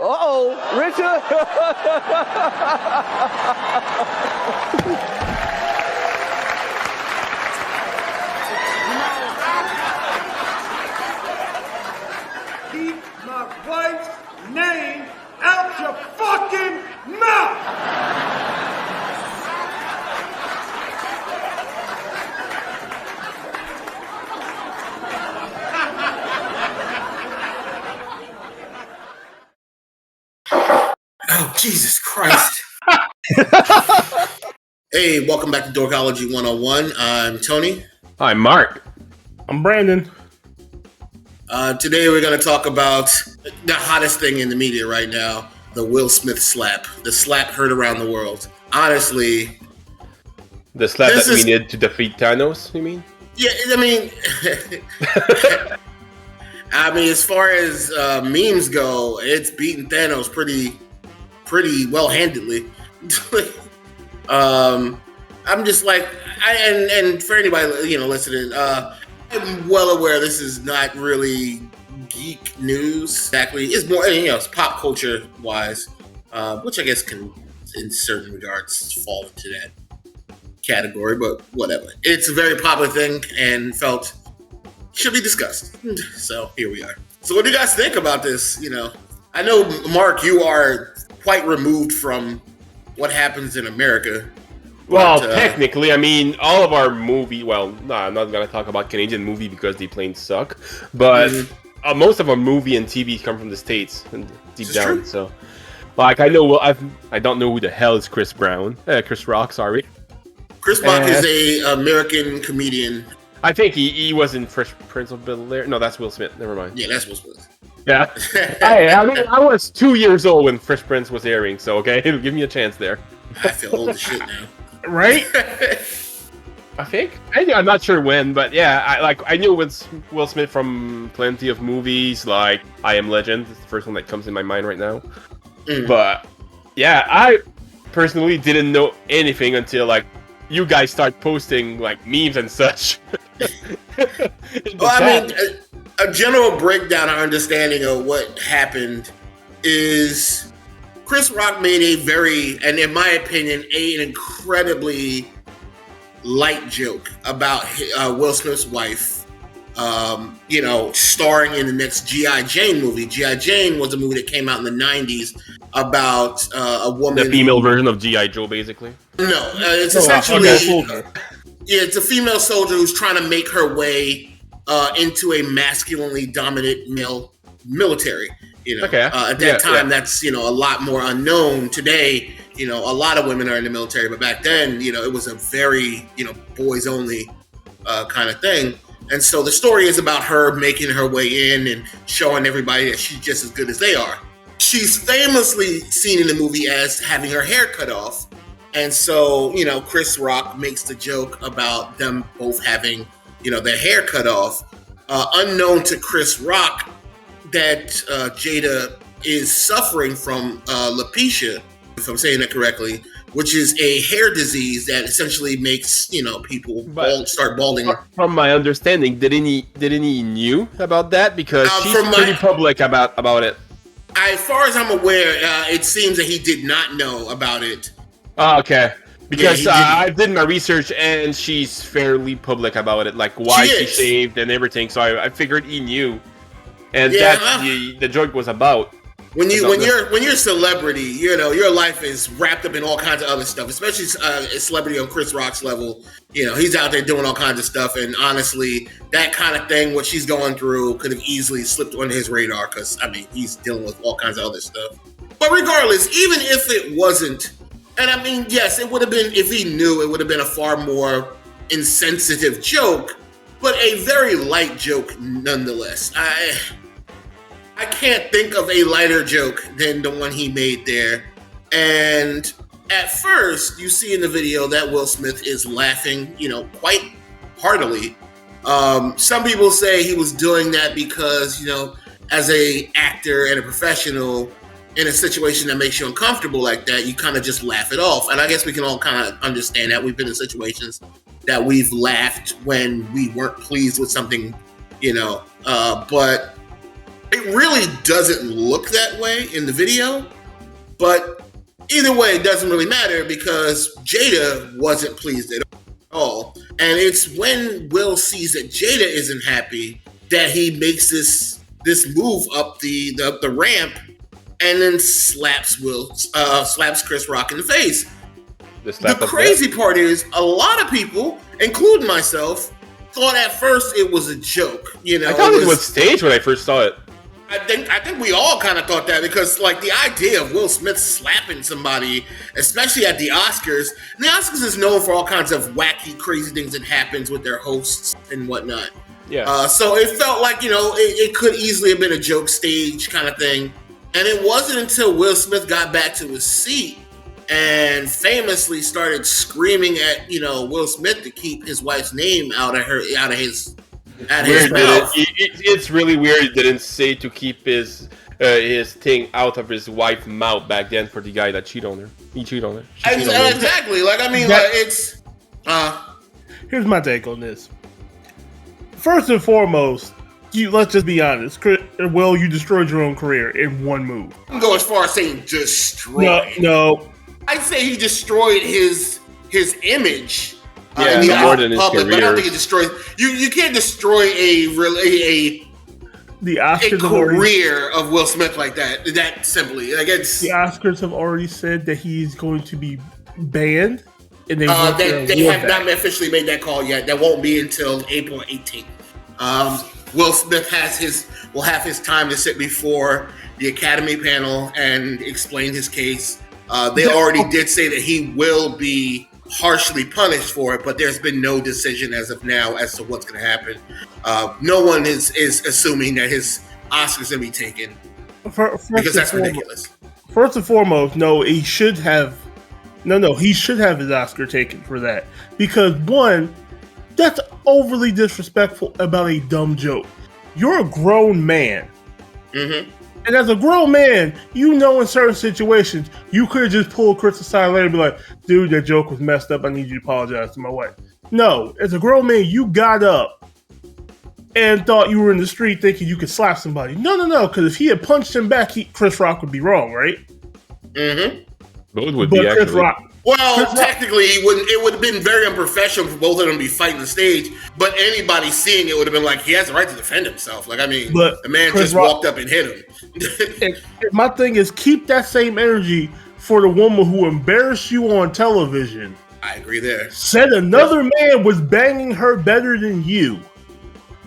Richard. Keep my wife's name out your fucking mouth! Oh, Jesus Christ. Hey, welcome back to Dorkology101. I'm Tony. I'm Mark. I'm Brandon. Today we're going to talk about the hottest thing in the media right now, the Will Smith slap. The slap heard around the world. Honestly... The slap that we need to defeat Thanos, you mean? Yeah, I mean... as far as memes go, it's beaten Thanos pretty well-handedly. I'm just like, and for anybody listening, I'm well aware this is not really geek news. Exactly, it's more it's pop culture wise, which I guess can, in certain regards, fall into that category. But whatever, it's a very popular thing and felt should be discussed. So here we are. So what do you guys think about this? I know, Mark, you are quite removed from what happens in America. Well, technically, all of our movie... Well, no, I'm not going to talk about Canadian movie because they plain suck. But most of our movie and TV come from the States, deep down. True. So, like, I don't know who the hell is Chris Rock, sorry. Chris Rock is a American comedian. I think he was in Fresh Prince of Bel-Air. No, that's Will Smith. Never mind. Yeah, that's Will Smith. Yeah. I was 2 years old when Fresh Prince was airing, so okay, give me a chance there. I feel old as shit now. Right? I think. I'm not sure when, but yeah, I knew Will Smith from plenty of movies, like I Am Legend. It's the first one that comes in my mind right now. But yeah, I personally didn't know anything until you guys start posting memes and such. Well, a general breakdown or understanding of what happened is Chris Rock made a very, and in my opinion, an incredibly light joke about Will Smith's wife, starring in the next G.I. Jane movie. G.I. Jane was a movie that came out in the 90s about a woman... The female version of G.I. Joe, basically? No, it's essentially... it's a female soldier who's trying to make her way into a masculinely dominant male military. At that time, that's a lot more unknown. Today, a lot of women are in the military, but back then, it was a very boys only kind of thing. And so the story is about her making her way in and showing everybody that she's just as good as they are. She's famously seen in the movie as having her hair cut off. And so, Chris Rock makes the joke about them both having, their hair cut off. Unknown to Chris Rock that Jada is suffering from alopecia, if I'm saying that correctly, which is a hair disease that essentially makes, people start balding. From my understanding, didn't he knew about that? Because she's pretty public about it. As far as I'm aware, it seems that he did not know about it. Oh, okay. Because I did my research and she's fairly public about it, why she shaved and everything. So I figured he knew, and that's the joke was about. When you're a celebrity, your life is wrapped up in all kinds of other stuff. Especially a celebrity on Chris Rock's level, he's out there doing all kinds of stuff. And honestly, that kind of thing, what she's going through, could have easily slipped on his radar because he's dealing with all kinds of other stuff. But regardless, even if it wasn't. And yes, it would have been, if he knew, it would have been a far more insensitive joke, but a very light joke nonetheless. I can't think of a lighter joke than the one he made there. And at first, you see in the video that Will Smith is laughing, quite heartily. Some people say he was doing that because, as a actor and a professional, in a situation that makes you uncomfortable like that, you kind of just laugh it off. And I guess we can all kind of understand that. We've been in situations that we've laughed when we weren't pleased with something, but It really doesn't look that way in the video, but either way, it doesn't really matter because Jada wasn't pleased at all. And it's when Will sees that Jada isn't happy that he makes this move up the ramp and then slaps Chris Rock in the face. The crazy part is a lot of people, including myself, thought at first it was a joke. You know, I thought it was staged when I first saw it. I think we all kind of thought that because, like, the idea of Will Smith slapping somebody, especially at the Oscars, and the Oscars is known for all kinds of wacky, crazy things that happens with their hosts and whatnot. Yeah. So it felt like, you know, it could easily have been a joke stage kind of thing. And it wasn't until Will Smith got back to his seat and famously started screaming at, you know, Will Smith to keep his wife's name out of his mouth. It's really weird he didn't say to keep his thing out of his wife's mouth back then for the guy that cheated on her. He cheated on her. Exactly. Like, I mean, it's... Here's my take on this. First and foremost, let's just be honest. Will, you destroyed your own career in one move. I can go as far as saying destroy. No. I'd say he destroyed his image. Yeah, in the more than his public, career. but I don't think it destroys. You can't destroy a career of Will Smith like that. That simply, like, it's the Oscars have already said that he's going to be banned, and they have not officially made that call yet. That won't be until April 18th. Will Smith will have his time to sit before the Academy panel and explain his case. They already did say that he will be harshly punished for it, but there's been no decision as of now as to what's going to happen. No one is assuming that his Oscar's going to be taken because that's ridiculous. First and foremost, he should have his Oscar taken for that because, one, that's overly disrespectful about a dumb joke. You're a grown man. Mm-hmm. And as a grown man, you know in certain situations, you could have just pulled Chris aside later and be like, dude, that joke was messed up. I need you to apologize to my wife. No, as a grown man, you got up and thought you were in the street thinking you could slap somebody. No, because if he had punched him back, Chris Rock would be wrong, right? Mm-hmm. Both would be, Chris Rock. Well, technically, it would have been very unprofessional for both of them to be fighting the stage, but anybody seeing it would have been like, he has the right to defend himself. Like, I mean, the man Chris just walked up and hit him. and my thing is, keep that same energy for the woman who embarrassed you on television. I agree there. Said another man was banging her better than you.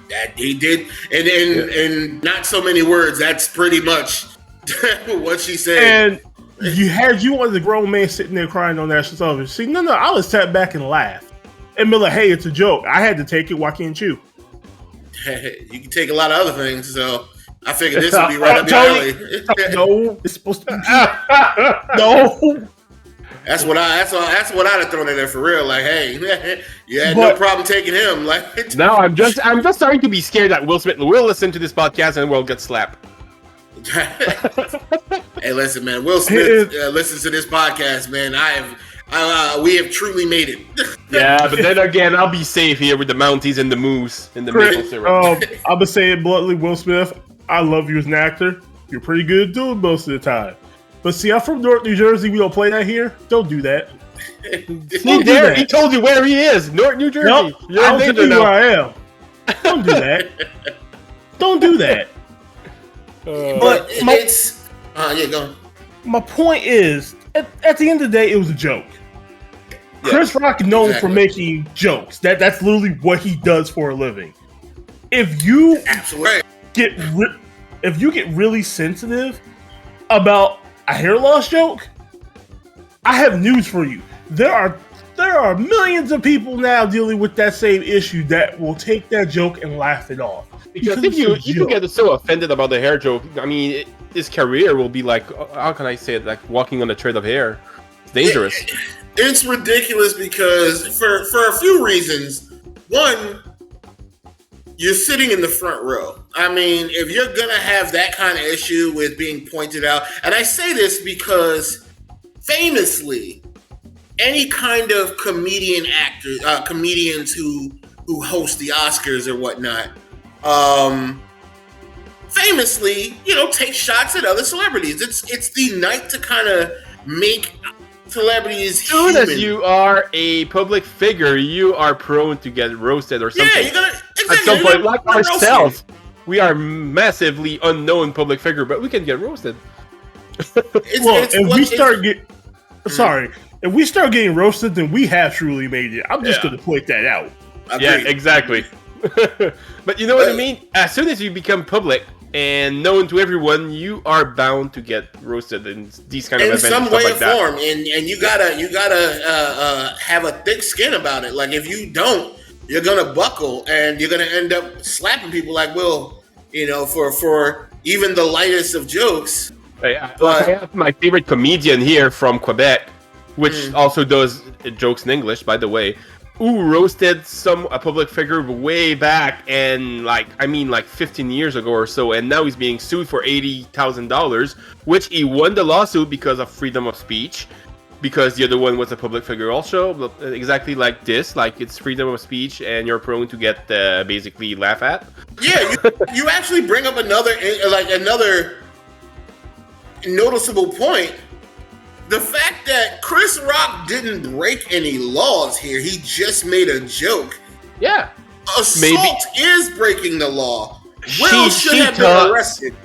That he did, and in not so many words, that's pretty much what she said. And you wanted the grown man sitting there crying on national television. See, no, I would sat back and laugh and be like, hey, it's a joke. I had to take it. Why can't you? You can take a lot of other things, so I figured this would be right up your alley. No, it's supposed to be. No. That's what I'd have thrown in there for real. Like, hey, you had no problem taking him. Like, now I'm just starting to be scared that Will Smith will listen to this podcast and will get slapped. Hey, listen, man. Will Smith listens to this podcast, man. We have truly made it. Yeah, but then again, I'll be safe here with the Mounties and the Moose and the maple syrup. I'm gonna say it bluntly, Will Smith. I love you as an actor. You're pretty good at doing most of the time. But see, I'm from North New Jersey. We don't play that here. Don't do that. He told you where he is. North New Jersey. Nope. I'll tell you where I am. Don't do that. Don't do that. But go. My point is, at the end of the day, it was a joke. Yeah, Chris Rock is known for making jokes. That's literally what he does for a living. If you get really sensitive about a hair loss joke, I have news for you. There are millions of people now dealing with that same issue that will take that joke and laugh it off. Because if you get so offended about the hair joke, I mean, his career will be like, how can I say it, like walking on a thread of hair. It's dangerous. It's ridiculous because for a few reasons. One, you're sitting in the front row. I mean, if you're going to have that kind of issue with being pointed out, and I say this because famously, any kind of comedians who host the Oscars or whatnot, famously, take shots at other celebrities. It's the night to kind of make celebrities human. As soon as you are a public figure, you are prone to get roasted or something. Yeah, you're gonna at some point, like ourselves. We are massively unknown public figure, but we can get roasted. If we start getting roasted, then we have truly made it. I'm just going to point that out. Yeah, exactly. But you know what I mean? As soon as you become public and known to everyone, you are bound to get roasted in these kind of events. In some way or form, and you gotta have a thick skin about it. Like if you don't, you're gonna buckle, and you're gonna end up slapping people like Will. For even the lightest of jokes. I have my favorite comedian here from Quebec, which also does jokes in English, by the way, who roasted a public figure way back and 15 years ago or so, and now he's being sued for $80,000, which he won the lawsuit because of freedom of speech, because the other one was a public figure also, but exactly like this, like it's freedom of speech and you're prone to get basically laughed at. Yeah, you actually bring up another noticeable point. The fact that Chris Rock didn't break any laws here, he just made a joke. Yeah. Assault is breaking the law. Will should have been arrested.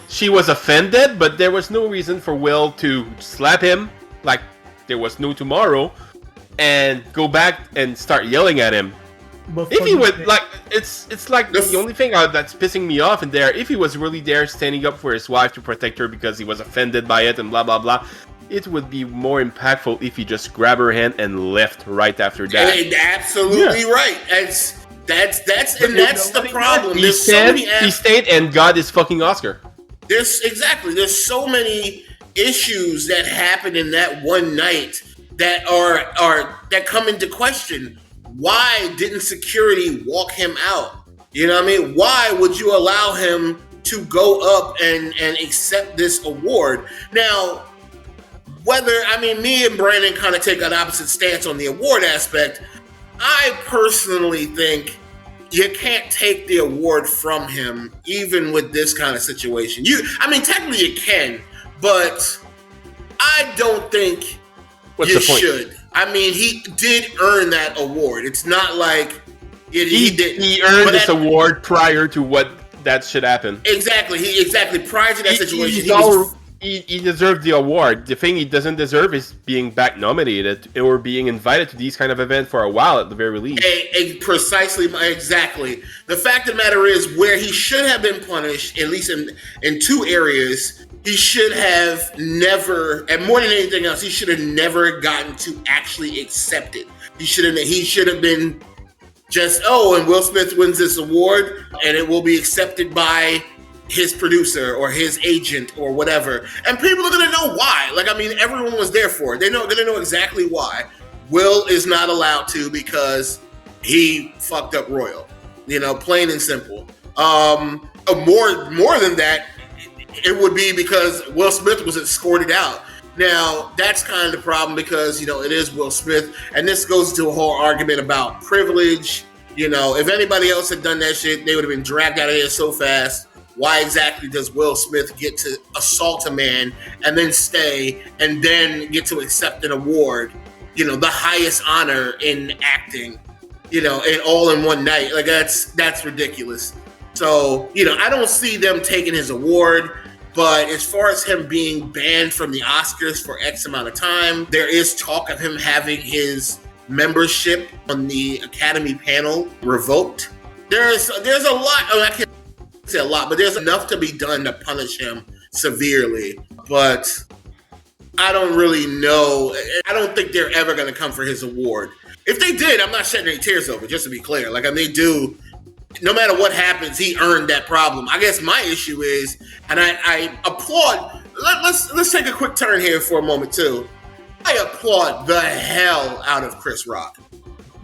She was offended, but there was no reason for Will to slap him like there was no tomorrow and go back and start yelling at him. But if he would, it's like the only thing that's pissing me off in there, if he was really there standing up for his wife to protect her because he was offended by it and blah, blah, blah, it would be more impactful if he just grabbed her hand and left right after that. Absolutely right. That's the problem. He stayed and got his fucking Oscar. There's so many issues that happened in that one night that that come into question. Why didn't security walk him out? You know what I mean? Why would you allow him to go up and accept this award? Now, me and Brandon kind of take an opposite stance on the award aspect. I personally think you can't take the award from him, even with this kind of situation. Technically you can, but I don't think you should. He did earn that award. It's not like he did. He earned this award prior to what that should happen. Exactly. Prior to that situation, he deserved the award. The thing he doesn't deserve is being back nominated or being invited to these kind of events for a while at the very least. Precisely, exactly. The fact of the matter is, where he should have been punished, at least in two areas, he should have never, and more than anything else, he should have never gotten to actually accept it. He should have been just, and Will Smith wins this award, and it will be accepted by his producer or his agent or whatever. And people are going to know why. Everyone was there for it. They're going to know exactly why. Will is not allowed to because he fucked up Royal. Plain and simple. More than that, it would be because Will Smith was escorted out. Now, that's kind of the problem because, it is Will Smith. And this goes into a whole argument about privilege. If anybody else had done that shit, they would have been dragged out of here so fast. Why exactly does Will Smith get to assault a man and then stay and then get to accept an award, the highest honor in acting, and all in one night? That's ridiculous. So, I don't see them taking his award, but as far as him being banned from the Oscars for X amount of time, there is talk of him having his membership on the Academy panel revoked. There's a lot, I can't say a lot, but there's enough to be done to punish him severely. But I don't really know. I don't think they're ever going to come for his award. If they did, I'm not shedding any tears over, just to be clear. They do. No matter what happens, he earned that problem. I guess my issue is, and I applaud. Let's take a quick turn here for a moment too. I applaud the hell out of Chris Rock.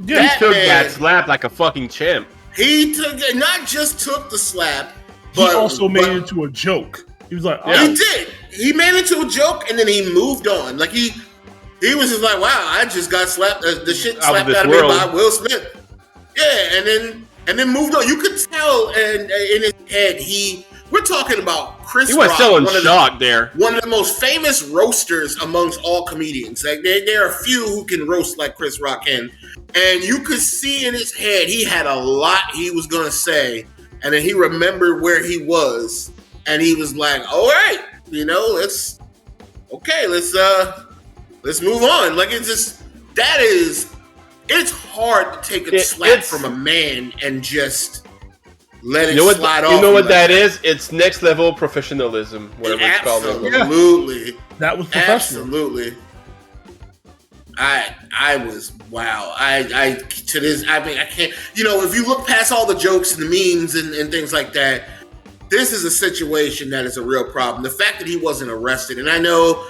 Yeah, he took that slap like a fucking champ. He not just took the slap, but he also made it into a joke. He was like, He did. He made it into a joke, and then he moved on. He was just like, wow, I just got slapped. The shit slapped out of me by Will Smith. Yeah, and then moved on. You could tell, and in his head, he We're talking about Chris He was Rock, still in shock there. One of the most famous roasters amongst all comedians. Like there are few who can roast like Chris Rock can. And you could see in his head he had a lot he was gonna say, and then he remembered where he was, and he was like, "All right, let's move on." Like it's hard to take a slap from a man and just let it slide off. You know what that is? It's next level professionalism, whatever it's called. Absolutely, that was professional. Absolutely. I was wow. I can't. If you look past all the jokes and the memes and things like that, this is a situation that is a real problem. The fact that he wasn't arrested, and I know,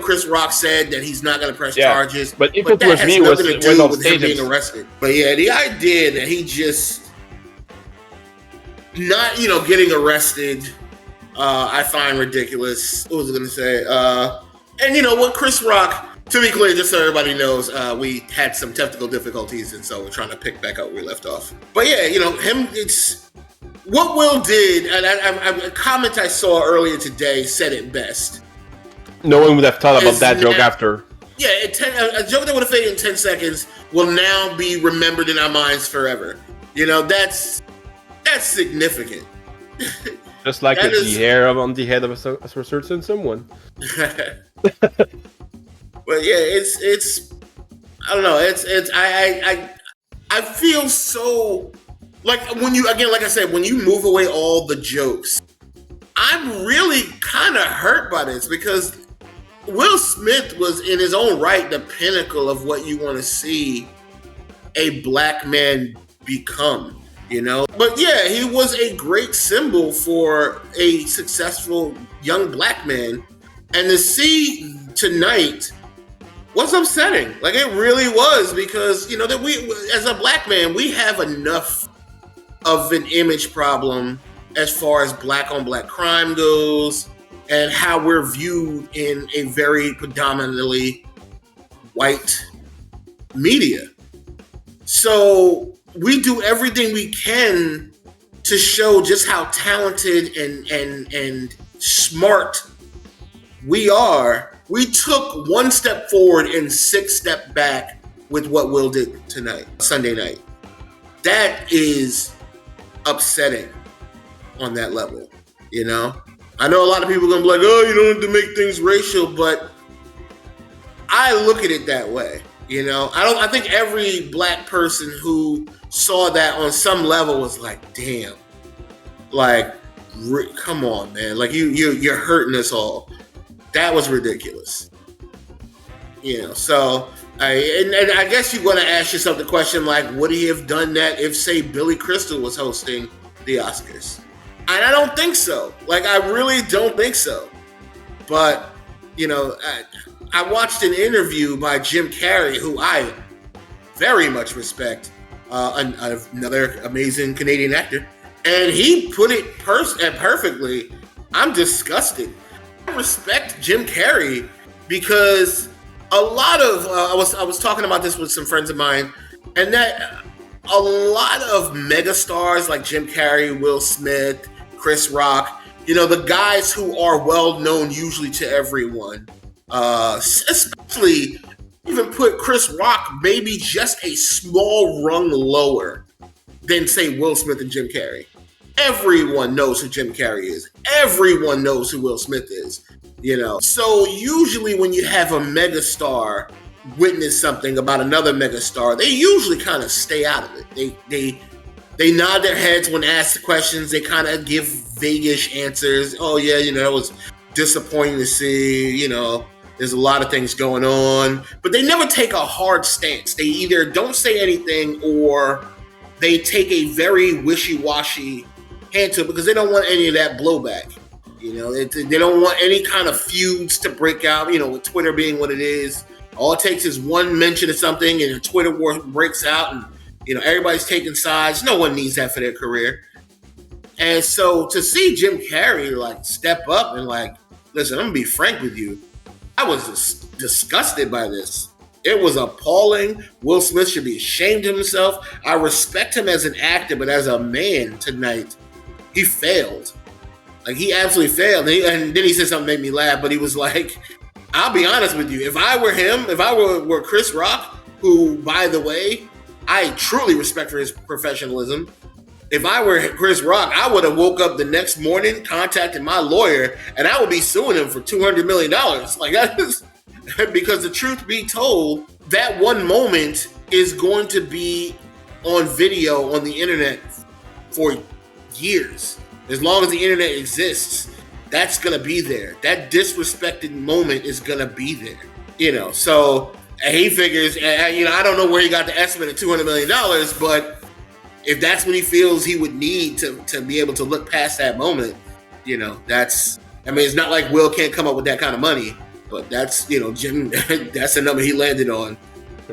Chris Rock said that he's not going to press charges, but if it was me, was to do with him being arrested. But yeah, the idea that he just not getting arrested, I find ridiculous. What was I going to say? And what Chris Rock. To be clear, just so everybody knows, we had some technical difficulties, and so we're trying to pick back up where we left off. But yeah, him, it's what Will did, and a comment I saw earlier today said it best. No one would have thought about that joke after. Yeah, a joke that would have faded in 10 seconds will now be remembered in our minds forever. That's significant. Just like the hair on the head of a certain someone. But yeah, it's I don't know. I feel so like when you like I said, when you move away all the jokes, I'm really kind of hurt by this because Will Smith was in his own right the pinnacle of what you want to see a black man become, But yeah, he was a great symbol for a successful young black man, and to see tonight was upsetting. Like it really was, because that we, as a black man, we have enough of an image problem as far as black on black crime goes, and how we're viewed in a very predominantly white media. So we do everything we can to show just how talented and smart we are. We took one step forward and 6 steps back with what Will did tonight, Sunday night. That is upsetting on that level, I know a lot of people are going to be like, oh, you don't have to make things racial, but I look at it that way, I think every black person who saw that on some level was like, damn, like, come on, man, like you're hurting us all. That was ridiculous. So I guess you're going to ask yourself the question, like, would he have done that if, say, Billy Crystal was hosting the Oscars? And I don't think so. Like, I really don't think so. But, I watched an interview by Jim Carrey, who I very much respect, another amazing Canadian actor. And he put it perfectly. I'm disgusted. I respect Jim Carrey because a lot of I was talking about this with some friends of mine, and that a lot of megastars like Jim Carrey, Will Smith, Chris Rock, the guys who are well known usually to everyone, especially even put Chris Rock maybe just a small rung lower than, say, Will Smith and Jim Carrey. Everyone knows who Jim Carrey is. Everyone knows who Will Smith is, So usually when you have a megastar witness something about another megastar, they usually kind of stay out of it. They nod their heads when asked questions. They kind of give vaguish answers. Oh yeah, it was disappointing to see, there's a lot of things going on. But they never take a hard stance. They either don't say anything or they take a very wishy-washy hand to it because they don't want any of that blowback. They don't want any kind of feuds to break out, with Twitter being what it is. All it takes is one mention of something and a Twitter war breaks out and, everybody's taking sides. No one needs that for their career. And so to see Jim Carrey, like, step up and, like, listen, I'm going to be frank with you. I was disgusted by this. It was appalling. Will Smith should be ashamed of himself. I respect him as an actor, but as a man tonight, he failed. Like, he absolutely failed. And then he said something that made me laugh, but he was like, I'll be honest with you. If I were him, if I were Chris Rock, who, by the way, I truly respect for his professionalism. If I were Chris Rock, I would have woke up the next morning, contacted my lawyer, and I would be suing him for $200 million. Like, that is, because the truth be told, that one moment is going to be on video on the internet for years. As long as the internet exists, that's going to be there. That disrespected moment is going to be there. You know, so he figures, you know, I don't know where he got the estimate of $200 million, but if that's what he feels he would need to be able to look past that moment, you know, that's, I mean, it's not like Will can't come up with that kind of money, but that's, you know, Jim, that's the number he landed on.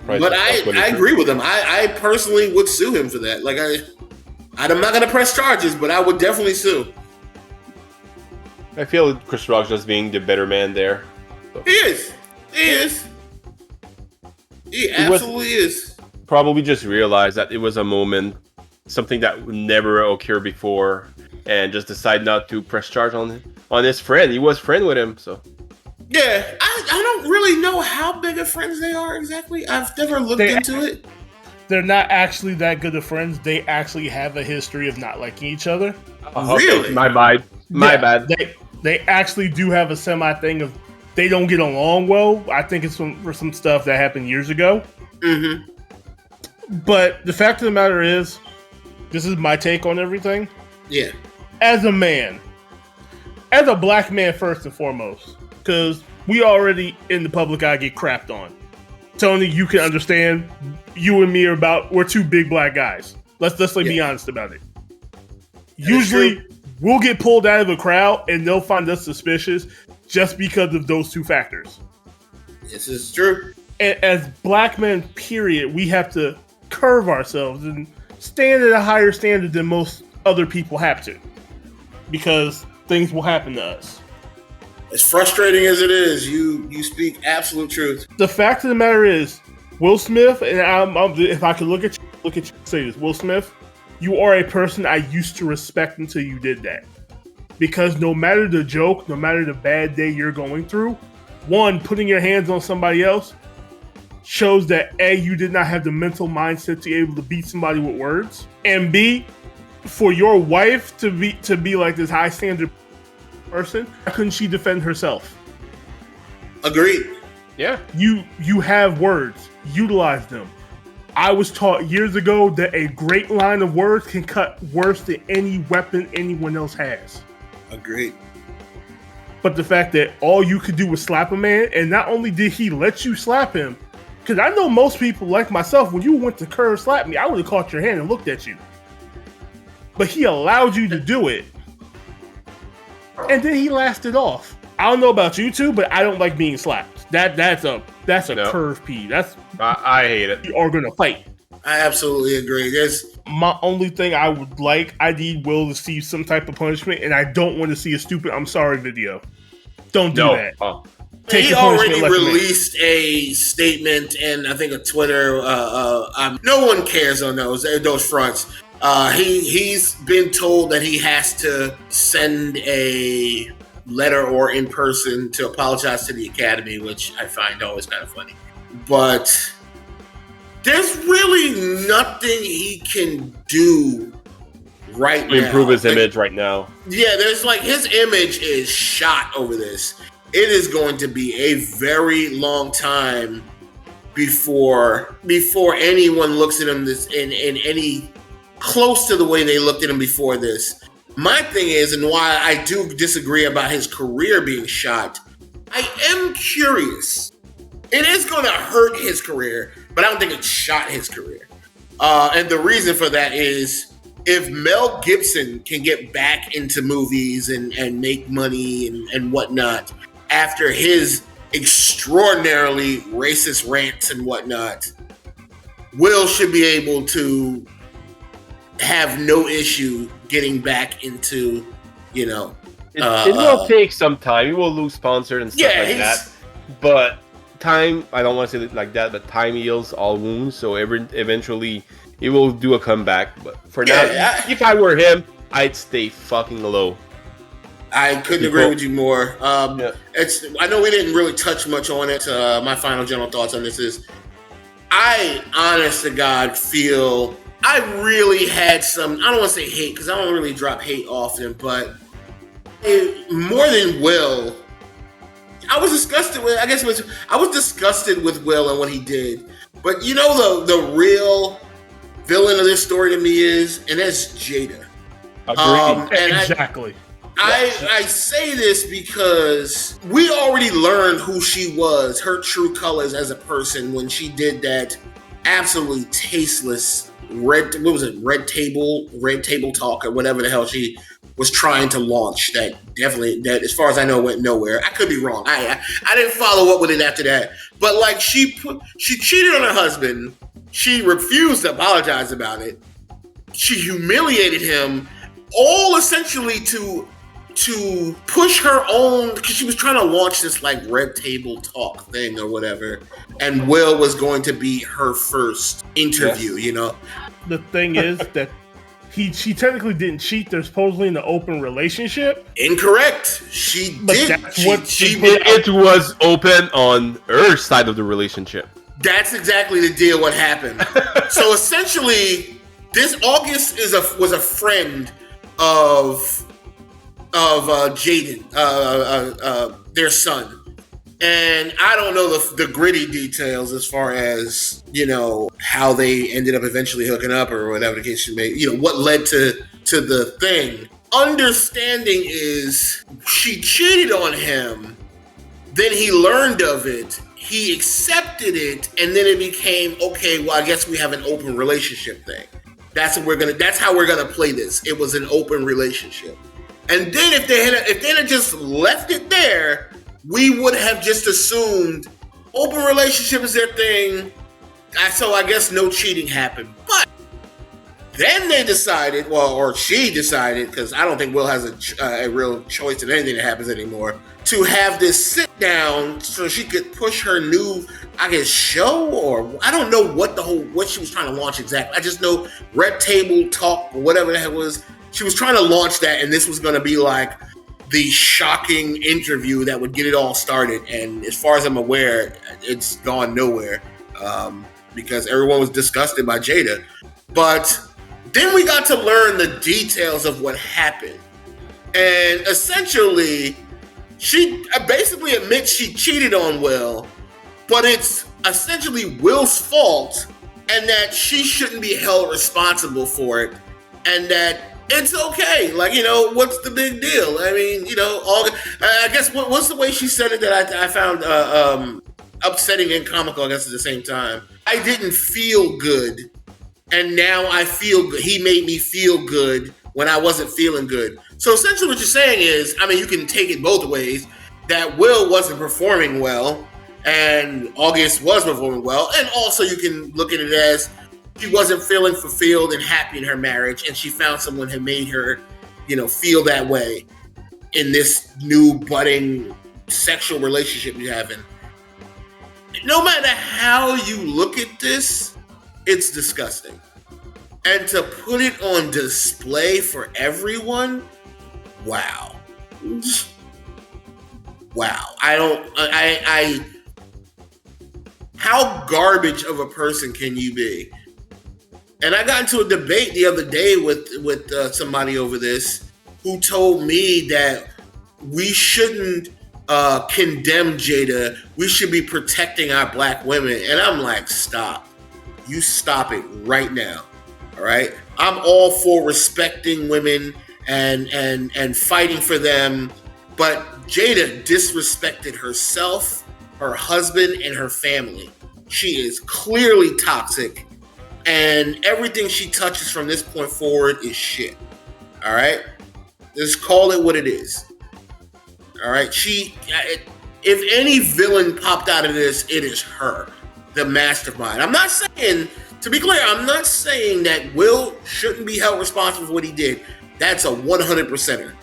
But I agree with him. I personally would sue him for that. Like, I'm not going to press charges, but I would definitely sue. I feel Chris Rock's just being the better man there. So. He is. He absolutely is. Probably just realized that it was a moment, something that would never occur before, and just decide not to press charge on his friend. He was friend with him, so. Yeah, I don't really know how big of friends they are exactly. I've never looked into it. They're not actually that good of friends. They actually have a history of not liking each other. Really? Okay. My bad. They actually do have a semi-thing of they don't get along well. I think it's for some stuff that happened years ago. Mm-hmm. But the fact of the matter is, this is my take on everything. Yeah. As a man, as a black man first and foremost, because we already in the public eye get crapped on. Tony, you can understand. You and me we're two big black guys. Let's be honest about it. Usually, we'll get pulled out of a crowd and they'll find us suspicious just because of those two factors. This is true. And as black men, period, we have to curve ourselves and stand at a higher standard than most other people have to, because things will happen to us. As frustrating as it is, you speak absolute truth. The fact of the matter is, Will Smith, and if I could look at you and say this, Will Smith, you are a person I used to respect until you did that. Because no matter the joke, no matter the bad day you're going through, one, putting your hands on somebody else shows that A, you did not have the mental mindset to be able to beat somebody with words, and B, for your wife to be like this high standard person, how couldn't she defend herself? Agreed. Yeah. You have words. Utilize them. I was taught years ago that a great line of words can cut worse than any weapon anyone else has. Agreed. But the fact that all you could do was slap a man, and not only did he let you slap him, because I know most people like myself, when you went to curve slap me, I would have caught your hand and looked at you. But he allowed you to do it. And then he lasted off. I don't know about you two, but I don't like being slapped. That's a curve P. I hate it. You are gonna fight. I absolutely agree. My only thing I would like, I need Will to see some type of punishment, and I don't want to see a stupid "I'm sorry" video. Don't do that. He already released a statement and I think a Twitter. No one cares on those fronts. He's been told that he has to send a letter or in person to apologize to the Academy, which I find always kind of funny. But there's really nothing he can do right now to improve his image right now. Yeah, there's like his image is shot over this. It is going to be a very long time before anyone looks at him in any close to the way they looked at him before this. My thing is, and why I do disagree about his career being shot, I am curious. It is going to hurt his career, but I don't think it shot his career. And the reason for that is, if Mel Gibson can get back into movies and make money and whatnot after his extraordinarily racist rants and whatnot, Will should be able to have no issue getting back into, it will take some time. He will lose sponsors and stuff like that. But time, I don't want to say it like that, but time heals all wounds. So eventually he will do a comeback. But for now, if I were him, I'd stay fucking low. I couldn't agree with you more. I know we didn't really touch much on it. My final general thoughts on this is, I honest to God feel I really had some, I don't want to say hate because I don't really drop hate often, but more than Will, I was disgusted with, I was disgusted with Will and what he did. But you know the real villain of this story to me is, and that's Jada. Exactly. I say this because we already learned who she was, her true colors as a person when she did that absolutely tasteless red table talk or whatever the hell she was trying to launch. That as far as I know, went nowhere. I could be wrong. I didn't follow up with it after that. But like she cheated on her husband. She refused to apologize about it. She humiliated him, all essentially to push her own, because she was trying to launch this like red table talk thing or whatever, and Will was going to be her first interview. Yes. You know, the thing is that she technically didn't cheat. They're supposedly in an open relationship. Incorrect. She did. It was open on her side of the relationship. That's exactly the deal. What happened? So essentially, this August was a friend of Jaden, their son, and I don't know the gritty details as far as, you know, how they ended up eventually hooking up or whatever the case may be. You know, what led to the thing. Understanding is she cheated on him, then he learned of it, he accepted it, and then it became, okay, well, I guess we have an open relationship thing. That's how we're gonna play this. It was an open relationship. And then if they had just left it there, we would have just assumed open relationship is their thing. So I guess no cheating happened. But then they decided, or she decided, because I don't think Will has a real choice in anything that happens anymore, to have this sit down so she could push her new, I guess, show, or I don't know what she was trying to launch exactly. I just know Red Table Talk or whatever the hell it was. She was trying to launch that, and this was going to be like the shocking interview that would get it all started. And as far as I'm aware, it's gone nowhere because everyone was disgusted by Jada. But then we got to learn the details of what happened. And essentially, she basically admits she cheated on Will, but it's essentially Will's fault, and that she shouldn't be held responsible for it, and that it's okay. Like, you know, what's the big deal? I mean, you know, I guess what's the way she said it that I found upsetting and comical, I guess, at the same time. I didn't feel good, and now I feel good. He made me feel good when I wasn't feeling good. So essentially what you're saying is, I mean, you can take it both ways, that Will wasn't performing well, and August was performing well, and also you can look at it as she wasn't feeling fulfilled and happy in her marriage, and she found someone who made her, you know, feel that way in this new budding sexual relationship you're having. No matter how you look at this, it's disgusting. And to put it on display for everyone, wow. Wow. How garbage of a person can you be? And I got into a debate the other day with somebody over this who told me that we shouldn't condemn Jada. We should be protecting our black women. And I'm like, stop. You stop it right now. All right? I'm all for respecting women and fighting for them. But Jada disrespected herself, her husband, and her family. She is clearly toxic. And everything she touches from this point forward is shit. All right? Just call it what it is. All right? If any villain popped out of this, it is her, the mastermind. I'm not saying, to be clear, I'm not saying that Will shouldn't be held responsible for what he did. That's a 100%er.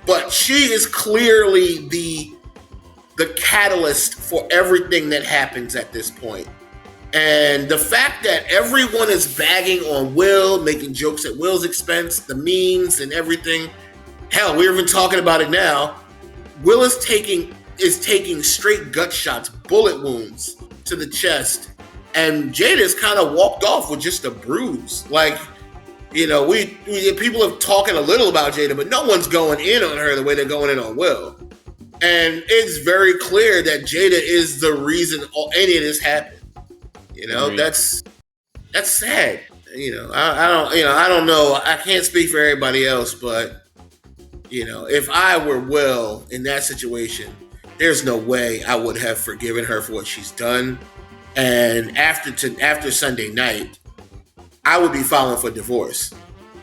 But she is clearly the catalyst for everything that happens at this point. And the fact that everyone is bagging on Will, making jokes at Will's expense, the memes and everything, Hell, we're even talking about it now. Will is taking straight gut shots, bullet wounds to the chest, and Jada's kind of walked off with just a bruise. Like, you know, we people are talking a little about Jada, but no one's going in on her the way they're going in on Will. And it's very clear that Jada is the reason any of this happened. You know, that's sad. You know, I don't know. I can't speak for everybody else, but you know, if I were Will in that situation, there's no way I would have forgiven her for what she's done. And after Sunday night, I would be filing for divorce.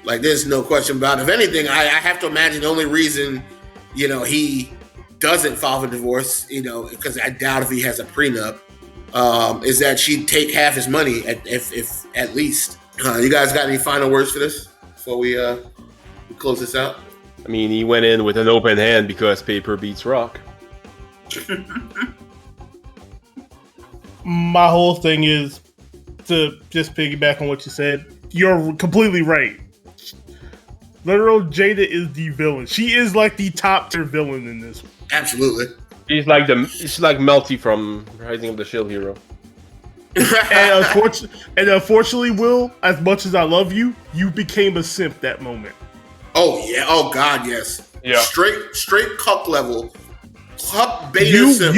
Like, there's no question about it. If anything, I have to imagine the only reason, you know, he doesn't file for divorce, you know, because I doubt if he has a prenup, is that she'd take half his money if at least. You guys got any final words for this before we close this out? I mean, he went in with an open hand because paper beats rock. My whole thing is to just piggyback on what you said. You're completely right. Literal Jada is the villain. She is like the top tier villain in this. Absolutely. She's like Melty from Rising of the Shield Hero. And unfortunately, Will, as much as I love you, you became a simp that moment. Oh yeah. Oh God, yes. Yeah. Straight cuck level. Cuck beta simp.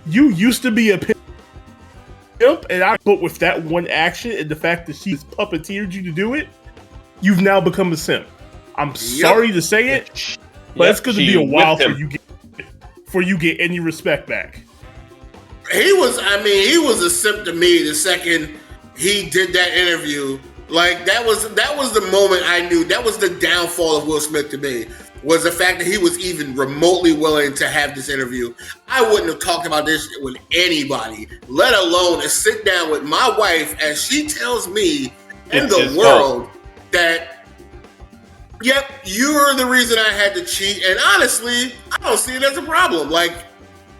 You used to be a pimp, but with that one action and the fact that she's puppeteered you to do it, you've now become a simp. I'm sorry to say it, but it's going to be a while for you get any respect back. He was a simp to me the second he did that interview. Like, that was the moment I knew that was the downfall of Will Smith to me, was the fact that he was even remotely willing to have this interview. I wouldn't have talked about this with anybody, let alone to sit down with my wife as she tells me in the world that, yep, you're the reason I had to cheat. And honestly, I don't see it as a problem. Like,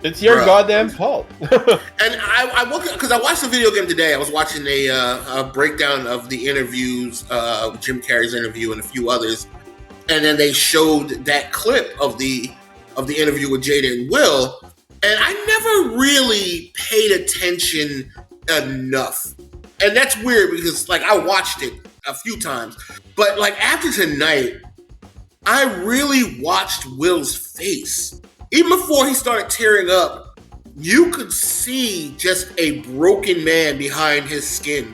it's your goddamn fault. And I because I watched the video game today. I was watching a breakdown of the interviews, Jim Carrey's interview and a few others, and then they showed that clip of the interview with Jada and Will, and I never really paid attention enough. And that's weird because, like, I watched it a few times, but like after tonight, I really watched Will's face. Even before he started tearing up, you could see just a broken man behind his skin.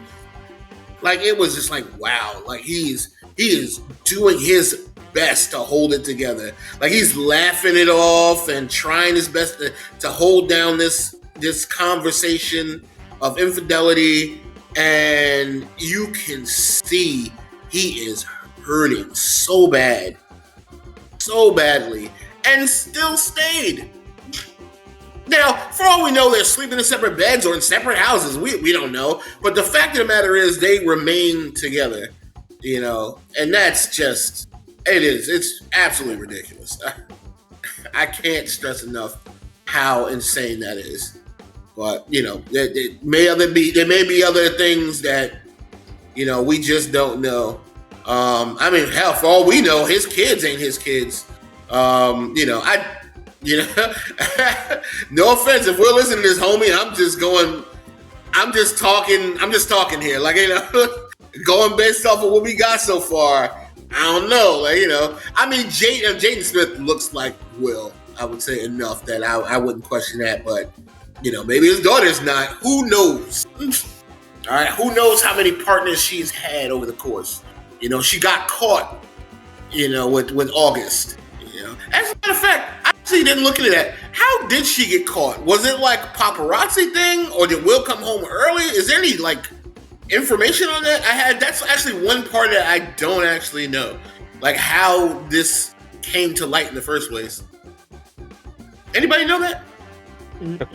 Like, it was just like, wow, like he is doing his best to hold it together. Like, he's laughing it off and trying his best to hold down this conversation of infidelity, and you can see he is hurting so badly, and still stayed. Now, for all we know, they're sleeping in separate beds or in separate houses. We don't know. But the fact of the matter is they remain together, you know, and that's just, it's absolutely ridiculous. I can't stress enough how insane that is. But, you know, there may be other things that, you know, we just don't know. I mean, hell, for all we know, his kids ain't his kids. You know, no offense if we're listening to this, homie, I'm just talking here. Like, you know, going based off of what we got so far, I don't know. Like, you know, I mean, Jaden Smith looks like Will. I would say enough that I wouldn't question that, but, you know, maybe his daughter's not. Who knows? All right, who knows how many partners she's had over the course. You know, she got caught, you know, with August. You know, as a matter of fact, I actually didn't look into that. How did she get caught? Was it like a paparazzi thing, or did Will come home early? Is there any like information on that? That's actually one part that I don't actually know, like how this came to light in the first place. Anybody know that?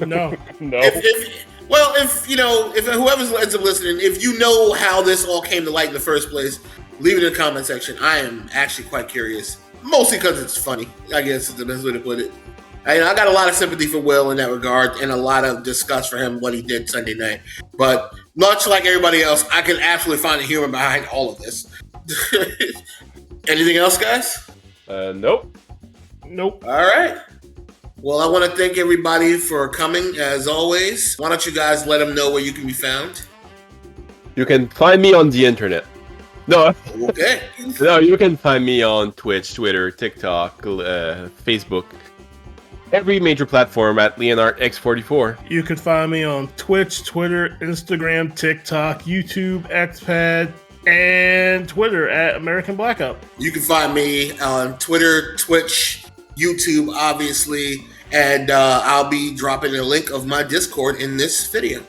No. If you know, if whoever's listening, if you know how this all came to light in the first place, leave it in the comment section. I am actually quite curious. Mostly because it's funny, I guess is the best way to put it. I got a lot of sympathy for Will in that regard, and a lot of disgust for him what he did Sunday night. But much like everybody else, I can absolutely find the humor behind all of this. Anything else, guys? Nope. Nope. All right. Well, I want to thank everybody for coming, as always. Why don't you guys let them know where you can be found? You can find me on the internet. No. Okay. No, you can find me on Twitch, Twitter, TikTok, Facebook. Every major platform at LeonardX44. You can find me on Twitch, Twitter, Instagram, TikTok, YouTube, XPad, and Twitter at American Blackout. You can find me on Twitter, Twitch, YouTube, obviously, and I'll be dropping a link of my Discord in this video.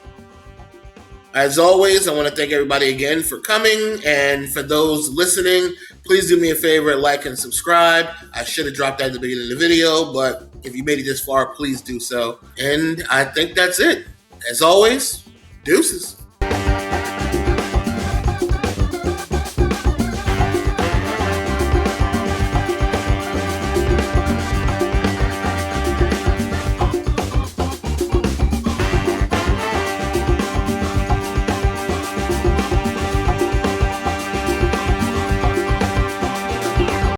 As always, I want to thank everybody again for coming, and for those listening, please do me a favor, like and subscribe. I should have dropped that at the beginning of the video, but if you made it this far, please do so. And I think that's it. As always, deuces.